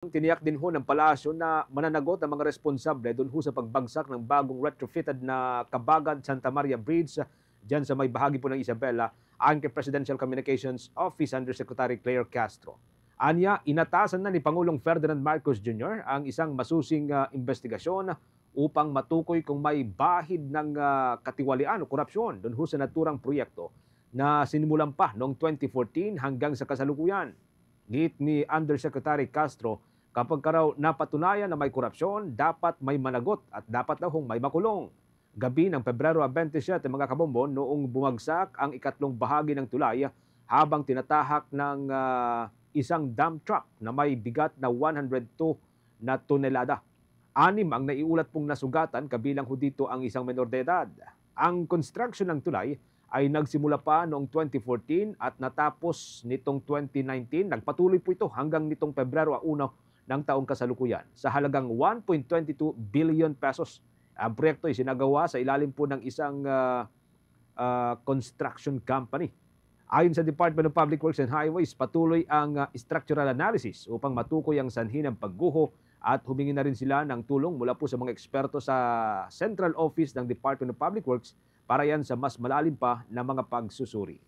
Tiniyak din ho ng palasyo na mananagot ang mga responsable doon ho sa pagbagsak ng bagong retrofitted na Kabagan-Santa Maria Bridge dyan sa may bahagi po ng Isabela ayon kay Presidential Communications Office Undersecretary Claire Castro. Anya, inatasan na ni Pangulong Ferdinand Marcos Jr. ang isang masusing investigasyon upang matukoy kung may bahid ng katiwalian o korupsyon doon ho sa naturang proyekto na sinimulan pa noong 2014 hanggang sa kasalukuyan. Ngit ni Undersecretary Castro, kapag raw napatunayan na may korupsyon, dapat may managot at dapat daw may makulong. Gabi ng Pebrero 27, mga kabombon, noong bumagsak ang ikatlong bahagi ng tulay habang tinatahak ng isang dump truck na may bigat na 102 na tonelada. 6 ang naiulat pong nasugatan, kabilang ho dito ang isang menor de edad. Ang construction ng tulay ay nagsimula pa noong 2014 at natapos nitong 2019. Nagpatuloy po ito hanggang nitong Pebrero 1 ng taong kasalukuyan sa halagang 1.22 billion pesos. Ang proyekto ay sinagawa sa ilalim po ng isang construction company. Ayon sa Department of Public Works and Highways, patuloy ang structural analysis upang matukoy ang sanhi ng pagguho at humingi na rin sila ng tulong mula po sa mga eksperto sa Central Office ng Department of Public Works para yan sa mas malalim pa na mga pagsusuri.